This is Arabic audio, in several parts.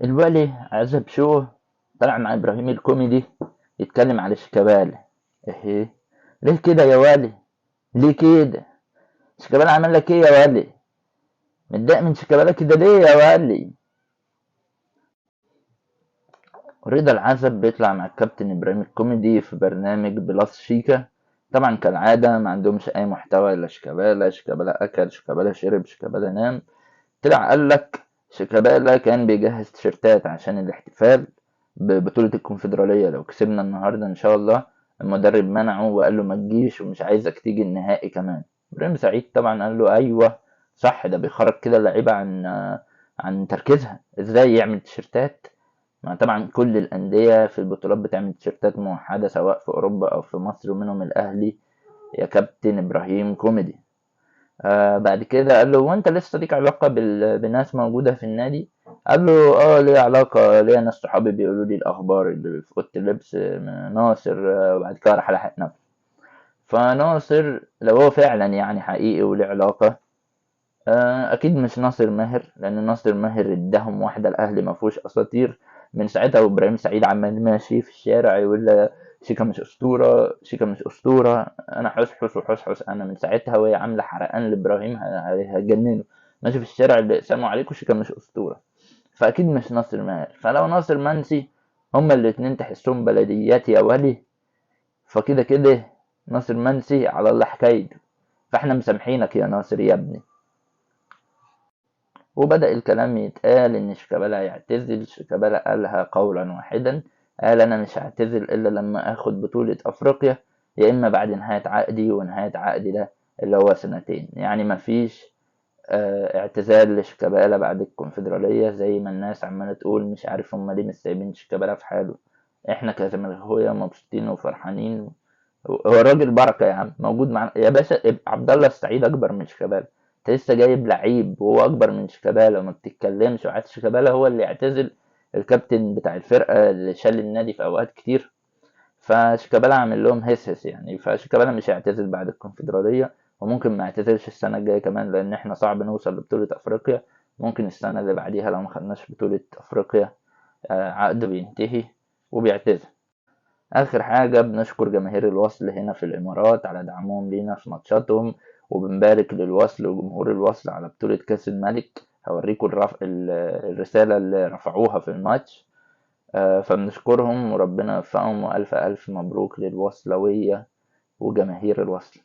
الوالي عزب شو طلع مع إبراهيم الكوميدي يتكلم على شيكابالا. إيه؟ ليه كده يا والي؟ ليه كده؟ شيكابالا عمل لك إيه يا والي؟ متضايق من شيكابالا كده ليه يا والي؟ رضا العزب بيطلع مع الكابتن إبراهيم الكوميدي في برنامج بلس شيكا. طبعا كالعادة ما عندهمش أي محتوى إلا شيكابالا. شيكابالا أكل، شيكابالا شرب، شيكابالا نام. طلع قال لك شيكابالا كان بيجهز تيشيرتات عشان الاحتفال ببطولة الكونفدرالية. لو كسبنا النهاردة إن شاء الله المدرب منعه وقال له ما تجيش ومش عايزك تيجي النهائي كمان. إبراهيم سعيد طبعا قال له أيوه صح، ده بيخرج كده اللعيبة عن تركيزها. إزاي يعمل تيشيرتات؟ ما طبعا كل الأندية في البطولات بتعمل تيشيرتات موحدة سواء في أوروبا أو في مصر، ومنهم الأهلي يا كابتن إبراهيم كوميدي. بعد كده قال له هو انت لسه ليك علاقة بناس موجودة في النادي؟ قال له اه ليه علاقة، ليا ناس صحابي بيقولوا لي الأخبار اللي في أوضة اللبس. ناصر. وبعد كده راح لحق نفسه. فناصر لو هو فعلا يعني حقيقي وليه علاقة، أكيد مش ناصر ماهر، لأن ناصر ماهر اداهم واحدة الأهلي مفهوش أساطير. من ساعتها وإبراهيم سعيد عمال ماشي في الشارع يقول شيكا مش أسطورة، شيكا مش أسطورة، أنا حسحس وحسحس. أنا من ساعتها وهي عاملة حرقان لإبراهيم هتجننه. ماشي في الشارع اللي سلام عليكم شيكا مش أسطورة. فأكيد مش ناصر ماهر. فلو ناصر منسي، هما الاتنين تحسهم بلديات يا ولي. فكده كده ناصر منسي على الله حكايته. فاحنا مسامحينك يا ناصر يا ابني. وبدأ الكلام يتقال إن شيكابالا هيعتزل. شيكابالا قالها قولا واحدا، قال أنا مش هعتزل إلا لما آخد بطولة أفريقيا، يا إما بعد نهاية عقدي، ونهاية عقدي ده اللي هو سنتين. يعني مفيش اعتزال لشيكابالا بعد الكونفدرالية زي ما الناس عمالة تقول. مش عارف هما ليه مش سايبين شيكابالا في حاله. احنا كزملكاوية مبسوطين وفرحانين. هو الراجل بركة يا عم موجود معانا يا باشا. عبد الله السعيد أكبر من شيكابالا. أنت لسه جايب لعيب وهو أكبر من شيكابالا وما بتتكلمش، وعايز شيكابالا هو اللي يعتزل؟ الكابتن بتاع الفرقة اللي شال النادي في أوقات كتير. فشيكابالا عامل لهم هس يعني. فشيكابالا مش هيعتزل بعد الكونفدرالية، وممكن ما يعتزلش السنة الجاية كمان، لأن احنا صعب نوصل لبطولة أفريقيا. ممكن السنة اللي بعديها لو ما خدناش بطولة أفريقيا عقده بينتهي وبيعتزل. آخر حاجة بنشكر جماهير الوصل هنا في الإمارات على دعمهم لينا في ماتشاتهم، وبنبارك للوصل وجمهور الوصل على بطولة كأس الملك. هوريكم الرسالة اللي رفعوها في الماتش. فبنشكرهم وربنا يوفقهم، وألف ألف مبروك للوصلوية وجماهير الوصل.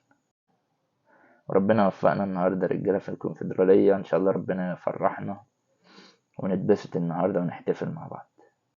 وربنا يوفقنا النهاردة رجالة في الكونفدرالية إن شاء الله. ربنا يفرحنا ونتبسط النهاردة ونحتفل مع بعض.